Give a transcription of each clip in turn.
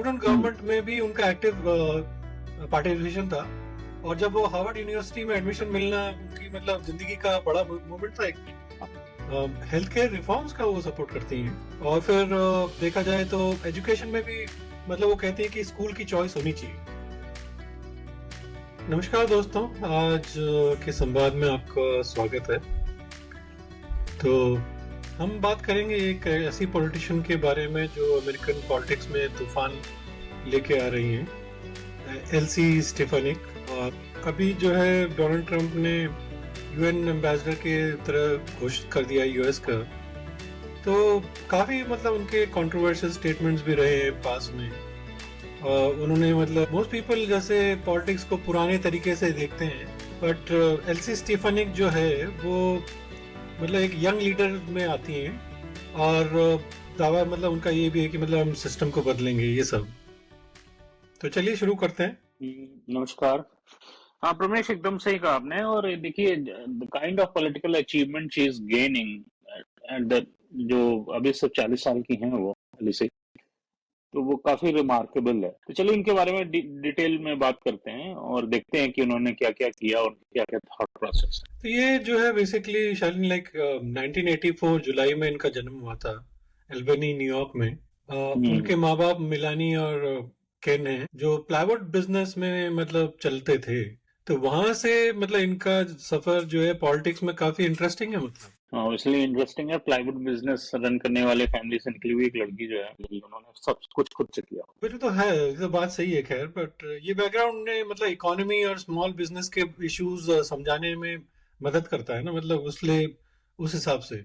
Student government में भी उनका एक्टिव पार्टिसिपेशन था। और जब वो हार्वर्ड यूनिवर्सिटी में एडमिशन मिलना उनकी मतलब जिंदगी का बड़ा मूवमेंट था। एक हेल्थ केयर रिफॉर्म्स का वो सपोर्ट करती हैं। और फिर देखा जाए तो एजुकेशन में भी मतलब वो कहती है कि स्कूल की चॉइस होनी चाहिए। नमस्कार दोस्तों, आज के संवाद में आपका स्वागत है। तो हम बात करेंगे एक ऐसी पॉलिटिशियन के बारे में जो अमेरिकन पॉलिटिक्स में तूफान लेके आ रही हैं, एल्सी स्टेफानिक। और अभी जो है डोनाल्ड ट्रंप ने यूएन एम्बेसडर के तरह घोषित कर दिया यूएस का। तो काफ़ी मतलब उनके कंट्रोवर्शियल स्टेटमेंट्स भी रहे हैं पास में। उन्होंने मतलब मोस्ट पीपल जैसे पॉलिटिक्स को पुराने तरीके से देखते हैं, बट एल्सी स्टेफानिक जो है वो मतलब एक यंग लीडर में आती हैं। और दावा मतलब उनका ये भी है कि मतलब हम सिस्टम को बदलेंगे, ये सब। तो चलिए शुरू करते हैं। नमस्कार। हाँ प्रमेश, एकदम सही कहा आपने। और देखिए, the kind of political achievement she is gaining and जो अभी सिर्फ 40 साल की हैं वो से, तो वो काफी रिमार्केबल है। तो चलिए इनके बारे में डिटेल में बात करते हैं और देखते हैं कि उन्होंने क्या क्या किया और क्या क्या थॉट प्रोसेस है। तो ये जो है बेसिकली शायद लाइक 1984 जुलाई में इनका जन्म हुआ था एल्बनी, न्यूयॉर्क में। उनके माँ बाप मिलानी और केन हैं, जो प्लाईवुड बिजनेस में मतलब चलते थे। तो वहां से मतलब इनका सफर जो है पॉलिटिक्स में काफी इंटरेस्टिंग है। मतलब हाँ, इसलिए इंटरेस्टिंग है। प्लाईवुड बिजनेस रन करने वाले फैमिली से निकली हुई एक लड़की जो है, उन्होंने सब कुछ खुद से किया। फिर तो है, ये तो बात सही है। खैर, बट ये बैकग्राउंड ने मतलब इकोनॉमी और स्मॉल बिजनेस के इश्यूज समझाने में मदद करता है ना। मतलब उसलिए उस हिसाब से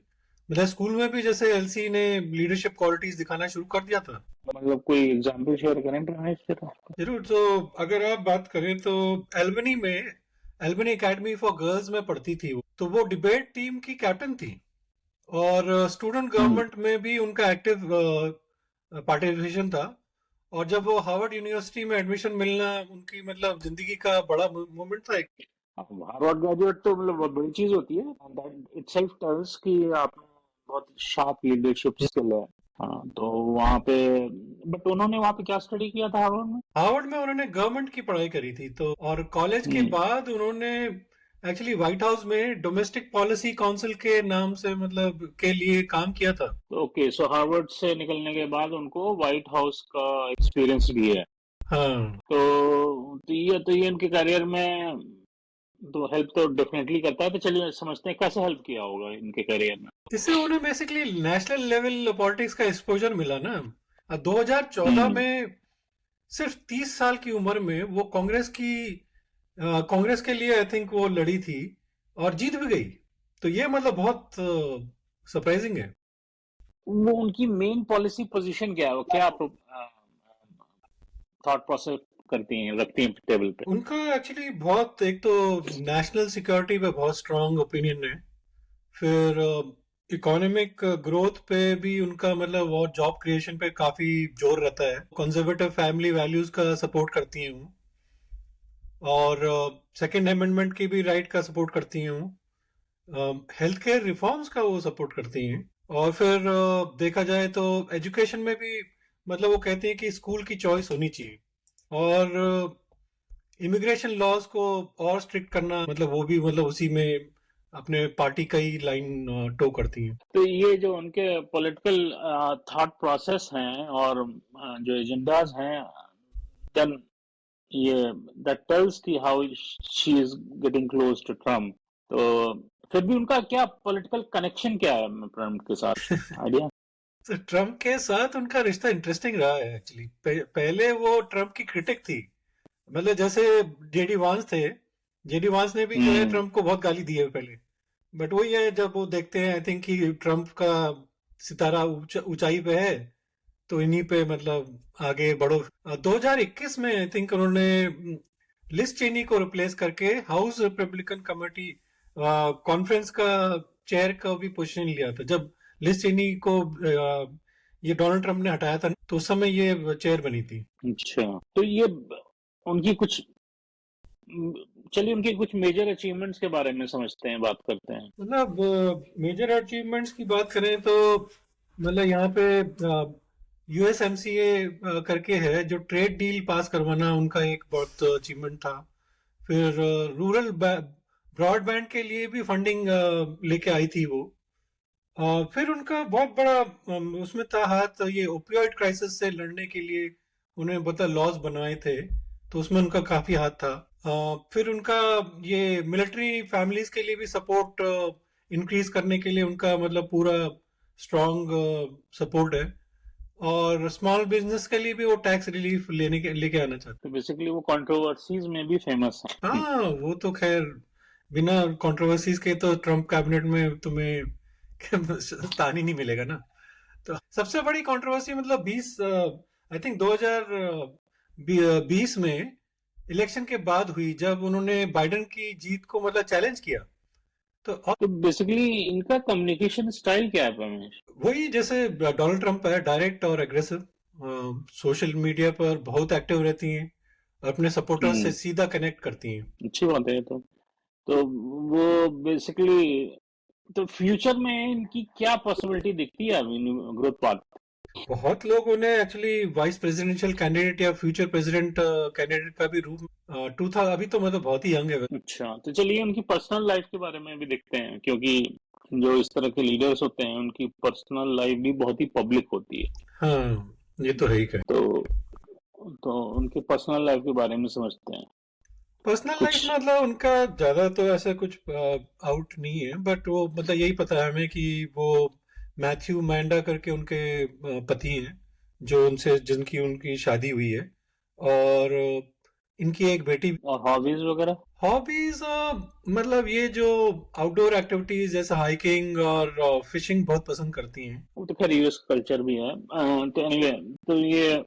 मतलब स्कूल में भी जैसे एलसी ने लीडरशिप क्वालिटीज दिखाना शुरू कर दिया था। मतलब कोई एग्जांपल शेयर करें प्रमेश फिर? जरूर। तो अगर आप बात करें तो एल्बनी में एल्बनी एकेडमी फॉर गर्ल्स में पढ़ती थी वो। तो वो डिबेट टीम की कैप्टन थी। और स्टूडेंट गवर्नमेंट में भी उनका एक्टिव पार्टिसिपेशन था। और जब वो हार्वर्ड यूनिवर्सिटी में एडमिशन मिलना उनकी मतलब जिंदगी का बड़ा मोमेंट था। एक हार्वर्ड ग्रेजुएट तो मतलब बहुत बड़ी चीज होती है। दैट इटसेल्फ टेल्स कि आप बहुत शार्प लीडरशिप स्किल है। हाँ, तो वहाँ पे बट उन्होंने वहाँ पे क्या स्टडी किया था हार्वर्ड में उन्होंने गवर्नमेंट की पढ़ाई करी थी। तो और कॉलेज के में? बाद उन्होंने एक्चुअली व्हाइट हाउस में डोमेस्टिक पॉलिसी काउंसिल के नाम से मतलब के लिए काम किया था। ओके, सो हार्वर्ड से निकलने के बाद उनको व्हाइट हाउस का एक्सपीरियंस भी है। हाँ, तो ये उनके करियर में तो हेल्प तो डेफिनेटली करता है। तो चलिए समझते हैं कैसे हेल्प किया होगा इनके करियर में। इससे उन्हें बेसिकली नेशनल लेवल पॉलिटिक्स का एक्सपोजर मिला ना। 2014 हम्म। में सिर्फ 30 साल की उम्र में वो कांग्रेस के लिए आई थिंक वो लड़ी थी और जीत भी गई। तो ये मतलब बहुत सरप्राइजिंग है। वो उनकी मेन पॉलिसी पोजीशन क्या है, वो क्या थॉट प्रोसेस करती हैं, रखती हैं टेबल पे? उनका एक्चुअली बहुत, एक तो नेशनल सिक्योरिटी पे बहुत स्ट्रांग ओपिनियन है। फिर इकोनॉमिक ग्रोथ पे भी उनका मतलब और जॉब क्रिएशन पे काफी जोर रहता है। कंजर्वेटिव फैमिली वैल्यूज का सपोर्ट करती हैं वो। और सेकेंड अमेंडमेंट की भी राइट का सपोर्ट करती हैं वो। हेल्थ केयर रिफॉर्म्स का वो सपोर्ट करती हैं। और फिर देखा जाए तो एजुकेशन में भी मतलब वो कहती हैं कि स्कूल की चॉइस होनी चाहिए। और इमिग्रेशन लॉज को और स्ट्रिक्ट करना मतलब वो भी मतलब उसी में अपने पार्टी का ही लाइन टो करती हैं। तो ये जो उनके पॉलिटिकल थॉट प्रोसेस हैं और जो एजेंडाज हैं, देन ये दैट टेल्स कि how she is getting close to Trump. तो फिर भी उनका क्या पॉलिटिकल कनेक्शन क्या है ट्रम्प के साथ, आइडिया? तो ट्रम्प के साथ उनका रिश्ता इंटरेस्टिंग रहा है एक्चुअली। पहले वो ट्रम्प की क्रिटिक थी। मतलब जैसे जेडी वांस थे। जेडी वांस ने भी जो है हम्म। ट्रम्प को बहुत गाली दी है पहले। बट वही है, जब वो देखते हैं आई थिंक कि ट्रम्प का सितारा ऊंचाई पे है तो इन्हीं पे मतलब आगे बढ़ो। 2021 में आई थिंक उन्होंने लिस चेनी को रिप्लेस करके हाउस रिपब्लिकन कमेटी कॉन्फ्रेंस का चेयर का भी पोजीशन लिया था। जब लिस चेनी को ये डोनाल्ड ट्रम्प ने हटाया था तो उस समय ये चेयर बनी थी। अच्छा, तो ये उनकी कुछ चलिए उनकी कुछ मेजर अचीवमेंट्स के बारे में समझते हैं, बात करते हैं। मतलब मेजर अचीवमेंट्स की बात करें तो मतलब यहाँ पे यूएसएमसीए करके है, जो ट्रेड डील पास करवाना उनका एक बहुत अचीवमेंट था। फिर रूरल ब्रॉडबैंड के लिए भी फंडिंग लेके आई थी वो। फिर उनका बहुत बड़ा उसमें था हाथ, ये ओपियोइड क्राइसिस से लड़ने के लिए उन्हें बता लॉज बनाए थे, तो उसमें उनका काफी हाथ था। फिर उनका ये मिलिट्री फैमिलीज के लिए भी सपोर्ट इंक्रीज करने के लिए उनका मतलब पूरा स्ट्रॉन्ग सपोर्ट है। और स्मॉल बिजनेस के लिए भी वो टैक्स रिलीफ लेके आना चाहते तो बेसिकली वो कंट्रोवर्सीज में भी फेमस है। हैं। हाँ, वो तो खैर बिना कंट्रोवर्सीज के तो ट्रम्प कैबिनेट में तुम्हें स्थान ही नहीं मिलेगा ना। तो सबसे बड़ी कंट्रोवर्सी मतलब 20 आई थिंक 2020 में इलेक्शन के बाद हुई, जब उन्होंने बाइडेन की जीत को मतलब चैलेंज किया। तो तो बेसिकली इनका कम्युनिकेशन स्टाइल क्या है रमेश? वही जैसे डोनाल्ड ट्रंप है, डायरेक्ट और एग्रेसिव, सोशल मीडिया पर बहुत एक्टिव रहती हैं, अपने सपोर्टर्स से सीधा कनेक्ट करती हैं। अच्छी बात है। तो वो बेसिकली तो फ्यूचर में इनकी क्या पॉसिबिलिटी दिखती है अभी ग्रोथ पाथ? बहुत लोग उन्हें एक्चुअली वाइस प्रेसिडेंशियल कैंडिडेट या फ्यूचर प्रेसिडेंट कैंडिडेट का भी रूप टू था। अभी तो मतलब बहुत ही यंग है। अच्छा, तो चलिए उनकी पर्सनल लाइफ के बारे में भी देखते हैं, क्योंकि जो इस तरह के लीडर्स होते हैं उनकी पर्सनल लाइफ भी बहुत ही पब्लिक होती है। हाँ, ये तो है ही। तो उनकी पर्सनल लाइफ के बारे में समझते हैं पर्सनल लाइफ कुछ। मतलब उनका ज्यादा तो ऐसा कुछ आउट नहीं है, बट वो मतलब यही पता है हमें कि वो मैथ्यू मैंडा करके उनके पति हैं, जो उनसे जिनकी उनकी शादी हुई है। और इनकी एक बेटी। और हॉबीज वगैरह? हॉबीज मतलब ये जो आउटडोर एक्टिविटीज जैसे हाइकिंग और फिशिंग बहुत पसंद करती हैं। वो तो खैर यूएस कल्चर भी है। तो एनीवे, तो ये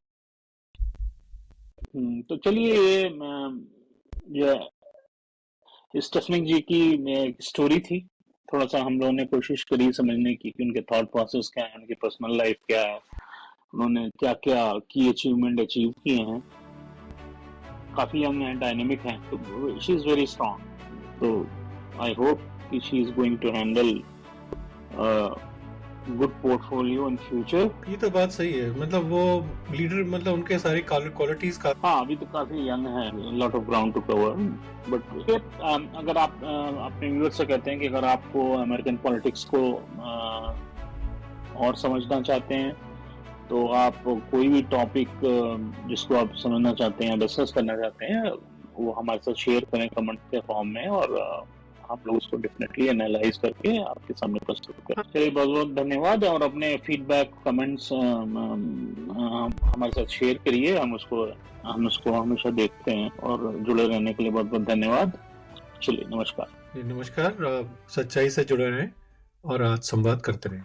तो चलिए ये स्टेफनी जी की एक स्टोरी थी। थोड़ा सा हम लोगों ने कोशिश करी समझने की कि उनके थॉट प्रोसेस क्या है, उनकी पर्सनल लाइफ क्या है, उन्होंने क्या क्या की अचीवमेंट अचीव किए हैं। काफी यंग है, डायनेमिक है, तो शी इज वेरी स्ट्रांग। तो आई होप कि she is going to handle good portfolio in future. ये तो बात सही है, मतलब वो लीडर, मतलब उनके सारी क्वालिटीज का। हाँ, अभी तो काफी यंग है, lot of ground to cover. But अगर आप अपने व्यूअर्स से कहते हैं कि अगर आपको अमेरिकन पॉलिटिक्स को और समझना चाहते हैं, तो आप कोई भी टॉपिक जिसको आप समझना चाहते हैं, डिस्कस करना चाहते हैं, वो हमारे साथ शेयर करें कमेंट के फॉर्म में, और हम लोग उसको डेफिनेटली एनालाइज करके आपके सामने प्रस्तुत करें। चलिए, बहुत बहुत धन्यवाद, और अपने फीडबैक कमेंट्स हमारे साथ शेयर करिए। हम उसको हमेशा देखते हैं, और जुड़े रहने के लिए बहुत बहुत धन्यवाद। चलिए, नमस्कार। नमस्कार, सच्चाई से जुड़े रहें और आज संवाद करते रहें।